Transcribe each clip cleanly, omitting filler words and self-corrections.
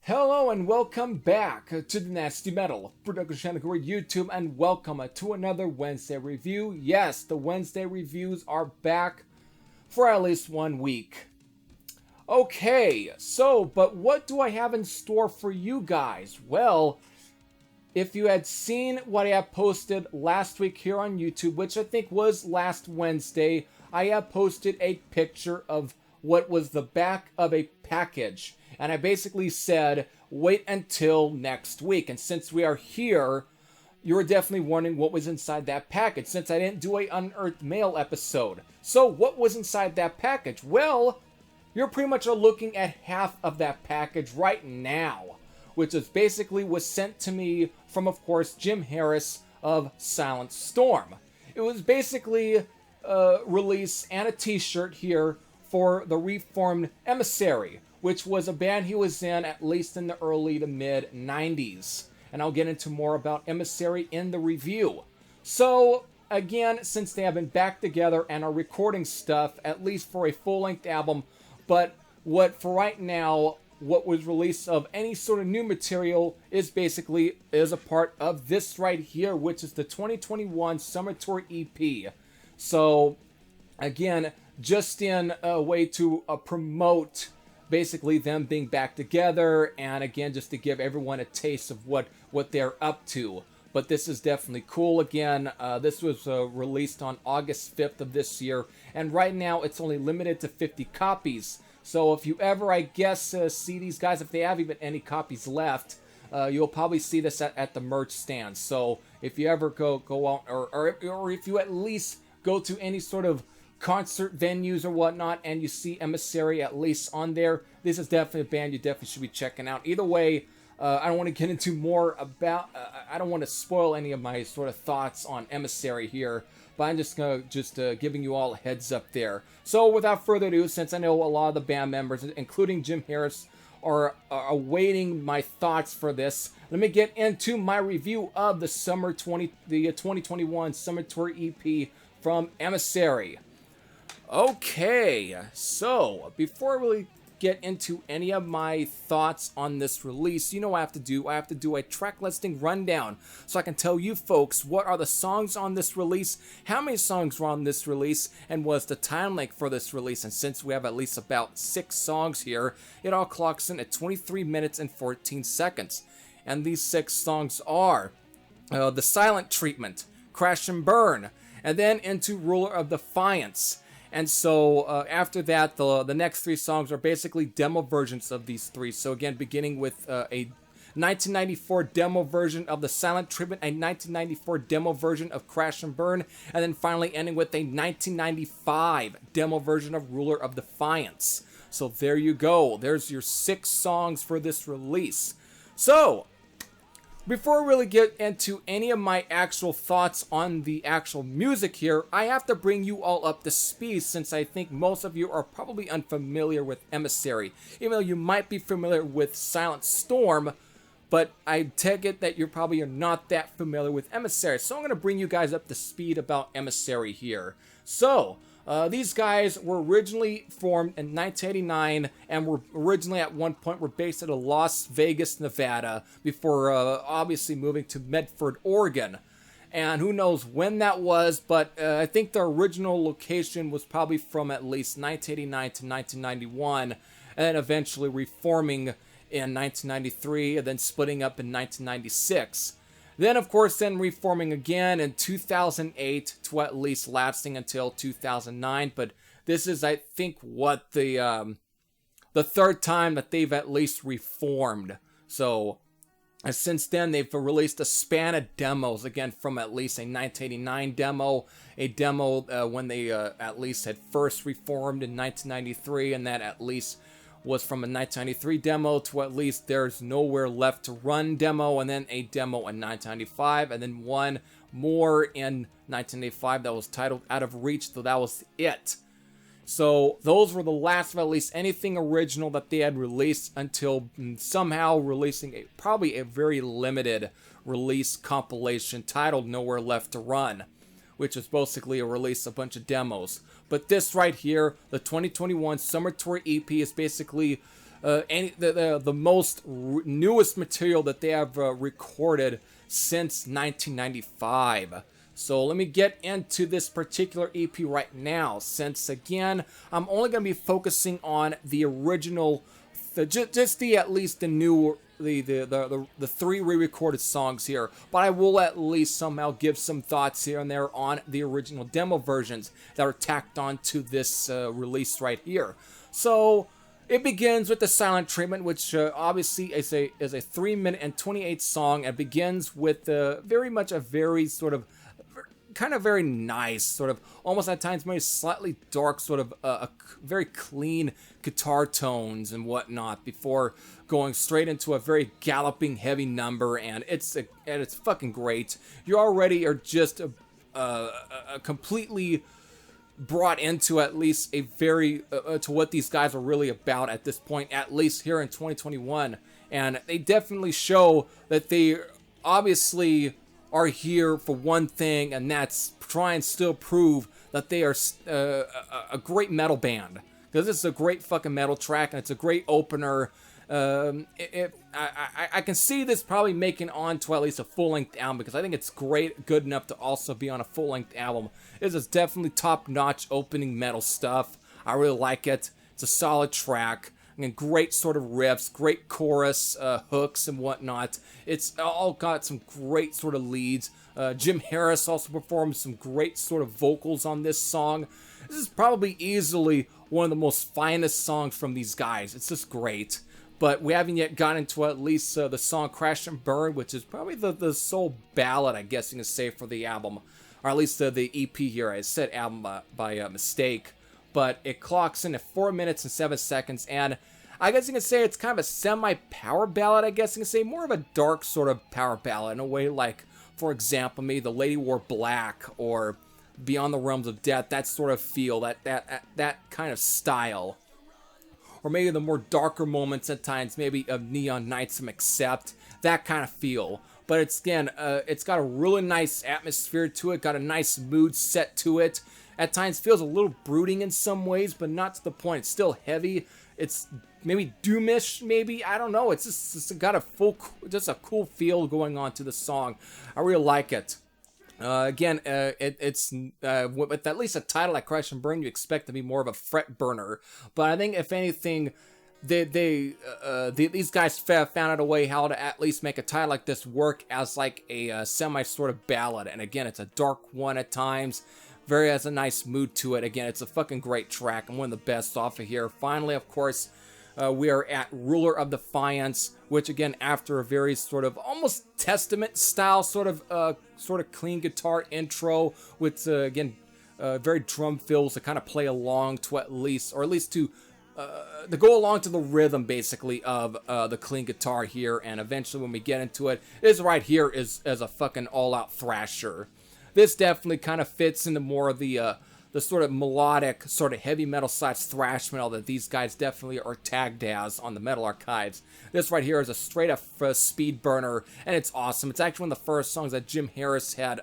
Hello and welcome back to the Nasty Metal Production channel here YouTube, and welcome to another Wednesday review. Yes, the Wednesday reviews are back for at least 1 week. Okay, but what do I have in store for you guys? Well, if you had seen what I have posted last week here on YouTube, which I think was last Wednesday, I have posted a picture of what was the back of a package. And I basically said, wait until next week. And since we are here, you're definitely wondering what was inside that package, since I didn't do a Unearthed Mail episode. So what was inside that package? Well, you're pretty much looking at half of that package right now, which is basically was sent to me from, of course, Jim Harris of Silent Storm. It was basically a release and a t-shirt here for the reformed Emissary, which was a band he was in at least in the early to mid 90s. And I'll get into more about Emissary in the review. So, again, since they have been back together and are recording stuff, at least for a full-length album, but for right now, what was released of any sort of new material is a part of this right here, which is the 2021 Summer Tour EP. So, again, just in a way to promote basically them being back together, and again, just to give everyone a taste of what they're up to. But this is definitely cool. Again, this was released on August 5th of this year, and right now it's only limited to 50 copies. So if you ever, I guess, see these guys, if they have even any copies left, you'll probably see this at the merch stand. So if you ever go out, or if you at least go to any sort of concert venues or whatnot, and you see Emissary at least on there, this is definitely a band you definitely should be checking out. Either way, I don't want to get into more about, I don't want to spoil any of my sort of thoughts on Emissary here, but I'm just giving you all a heads up there. So without further ado, since I know a lot of the band members, including Jim Harris, are awaiting my thoughts for this, let me get into my review of the 2021 Summer Tour EP from Emissary. Okay, so before I really get into any of my thoughts on this release, you know what I have to do? I have to do a track listing rundown so I can tell you folks what are the songs on this release, how many songs were on this release, and what's the time length for this release. And since we have at least about 6 songs here, it all clocks in at 23 minutes and 14 seconds. And these 6 songs are The Silent Treatment, Crash and Burn, and then into Ruler of Defiance. And so after that, the next 3 songs are basically demo versions of these 3. So again, beginning with a 1994 demo version of The Silent Treatment, a 1994 demo version of Crash and Burn, and then finally ending with a 1995 demo version of Ruler of Defiance. So there you go. There's your 6 songs for this release. So before I really get into any of my actual thoughts on the actual music here, I have to bring you all up to speed, since I think most of you are probably unfamiliar with Emissary, even though you might be familiar with Silent Storm, but I take it that you probably are not that familiar with Emissary. So I'm going to bring you guys up to speed about Emissary here. So these guys were originally formed in 1989 and were originally at one point were based out of Las Vegas, Nevada, before obviously moving to Medford, Oregon. And who knows when that was, but I think the original location was probably from at least 1989 to 1991, and then eventually reforming in 1993, and then splitting up in 1996. Then, of course, reforming again in 2008 to at least lasting until 2009. But this is, I think, what the third time that they've at least reformed. So, and since then, they've released a span of demos, again, from at least a 1989 demo, a demo when they at least had first reformed in 1993, and that at least was from a 1993 demo to at least There's Nowhere Left to Run demo, and then a demo in 1995, and then one more in 1985 that was titled Out of Reach, so that was it. So those were the last of at least anything original that they had released until somehow releasing probably a very limited release compilation titled Nowhere Left to Run, which is basically a release of a bunch of demos. But this right here, the 2021 Summer Tour EP, is basically the most newest material that they have recorded since 1995. So let me get into this particular EP right now, since again, I'm only going to be focusing on the original, at least the new, the 3 re-recorded songs here, but I will at least somehow give some thoughts here and there on the original demo versions that are tacked on to this release right here. So it begins with the Silent Treatment, which obviously is a 3-minute and 28 song, and begins with very much a very sort of kind of very nice, sort of almost at times maybe slightly dark, sort of a very clean guitar tones and whatnot, before going straight into a very galloping heavy number, and it's fucking great. You already are just completely brought into at least a very to what these guys are really about at this point, at least here in 2021, and they definitely show that they obviously are here for one thing, and that's try and still prove that they are a great metal band, because this is a great fucking metal track, and it's a great opener. I can see this probably making on to at least a full-length album, because I think it's good enough to also be on a full-length album. This is definitely top-notch opening metal stuff. I really like it. It's a solid track. And great sort of riffs, great chorus, hooks and whatnot. It's all got some great sort of leads. Jim Harris also performed some great sort of vocals on this song. This is probably easily one of the most finest songs from these guys. It's just great. But we haven't yet gotten to at least the song Crash and Burn, which is probably the sole ballad, I guess you can say, for the album. Or at least the EP here. I said album by mistake. But it clocks in at 4 minutes and 7 seconds, and I guess you can say it's kind of a semi-power ballad, I guess you can say. More of a dark sort of power ballad, in a way like, for example, maybe The Lady Wore Black, or Beyond the Realms of Death, that sort of feel, that kind of style. Or maybe the more darker moments at times, maybe of Neon Nights and Accept, that kind of feel. But it's, again, it's got a really nice atmosphere to it, got a nice mood set to it. At times feels a little brooding in some ways, but not to the point. It's still heavy. It's maybe doomish, maybe, I don't know. It's just got a a cool feel going on to the song. I really like it. Again, it's with at least a title like Crash and Burn, you expect to be more of a fret burner. But I think if anything, these guys found out a way how to at least make a title like this work as like a semi sort of ballad. And again, it's a dark one at times. Very has a nice mood to it. Again, it's a fucking great track and one of the best off of here. Finally, of course, we are at Ruler of Defiance, which again, after a very sort of almost Testament style sort of clean guitar intro with again very drum fills to kind of play along to at least to go along to the rhythm basically of the clean guitar here, and eventually when we get into it, this right here is as a fucking all-out thrasher. This definitely kind of fits into more of the sort of melodic, sort of heavy metal / thrash metal that these guys definitely are tagged as on the Metal Archives. This right here is a straight up speed burner, and it's awesome. It's actually one of the first songs that Jim Harris had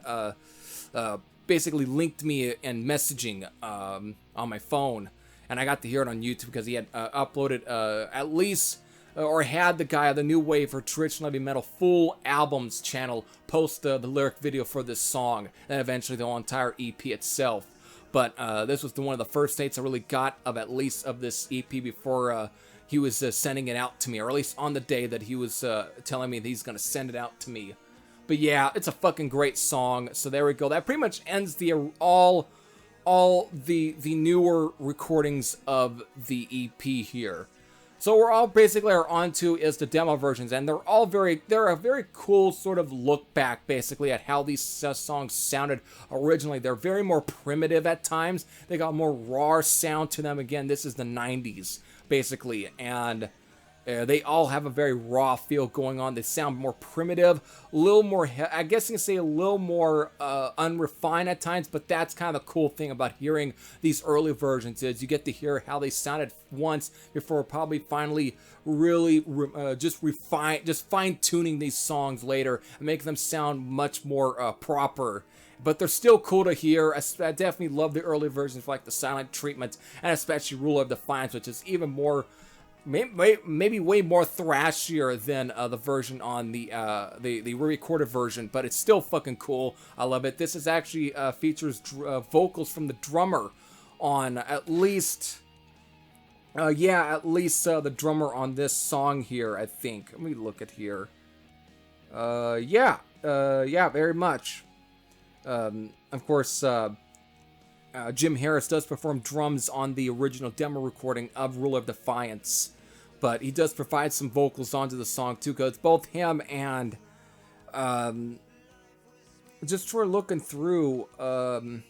basically linked me in messaging on my phone, and I got to hear it on YouTube because he had uploaded at least, or had the guy of the New Wave for Traditional Heavy Metal Full Albums channel post the lyric video for this song, and eventually the whole entire EP itself. But this was one of the first dates I really got of at least of this EP before he was sending it out to me, or at least on the day that he was telling me that he's going to send it out to me. But yeah, it's a fucking great song. So there we go. That pretty much ends all the newer recordings of the EP here. So we're all basically are onto is the demo versions, and they're a very cool sort of look back basically at how these songs sounded originally. They're very more primitive at times. They got more raw sound to them. Again, this is the 90s basically, and they all have a very raw feel going on. They sound more primitive, a little more, I guess you can say a little more unrefined at times, but that's kind of the cool thing about hearing these early versions is you get to hear how they sounded once before probably finally really just fine-tuning these songs later and make them sound much more proper. But they're still cool to hear. I definitely love the early versions like the Silent Treatment and especially Ruler of Defiance, which is even more maybe way more thrashier than the version on the re-recorded version, but it's still fucking cool. I love it. This is actually features vocals from the drummer on at least the drummer on this song here, I think. Let me look at here. Yeah, very much. Of course, Jim Harris does perform drums on the original demo recording of Rule of Defiance, but he does provide some vocals onto the song too, because both him and just for looking through, Tim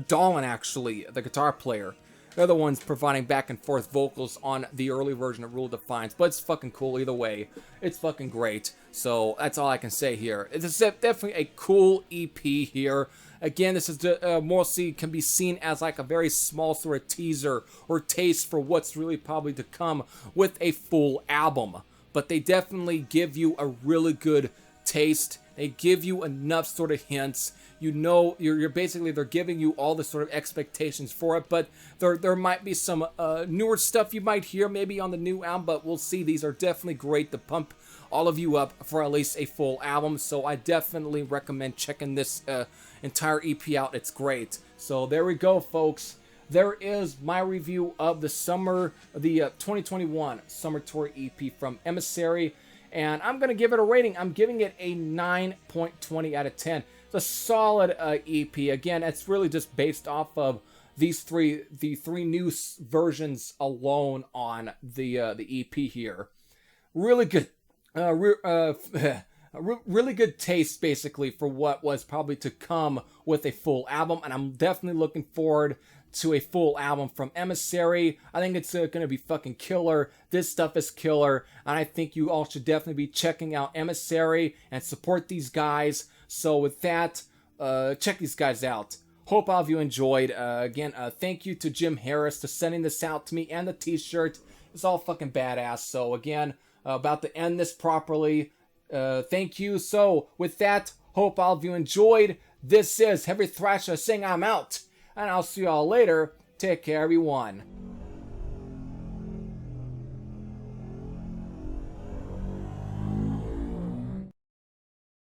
Dolan, actually, the guitar player. They're the ones providing back and forth vocals on the early version of Rule of Defiance, but it's fucking cool either way. It's fucking great. So that's all I can say here. It's definitely a cool EP here. Again, this is mostly can be seen as like a very small sort of teaser or taste for what's really probably to come with a full album. But they definitely give you a really good taste. They give you enough sort of hints. You know, you're basically, they're giving you all the sort of expectations for it, but there might be some newer stuff you might hear maybe on the new album, but we'll see. These are definitely great to pump all of you up for at least a full album, so I definitely recommend checking this entire EP out. It's great. So there we go, folks. There is my review of the 2021 Summer Tour EP from Emissary, and I'm going to give it a rating. I'm giving it a 9.20 out of 10. It's a solid EP. Again, it's really just based off of the three new versions alone on the EP here. Really good, really good taste basically for what was probably to come with a full album, and I'm definitely looking forward to a full album from Emissary. I think it's going to be fucking killer. This stuff is killer, and I think you all should definitely be checking out Emissary and support these guys. So with that, check these guys out. Hope all of you enjoyed. Again, thank you to Jim Harris for sending this out to me, and the t-shirt. It's all fucking badass. So again, about to end this properly. Thank you. So with that, hope all of you enjoyed. This is Heavy Thrasher saying I'm out, and I'll see you all later. Take care, everyone.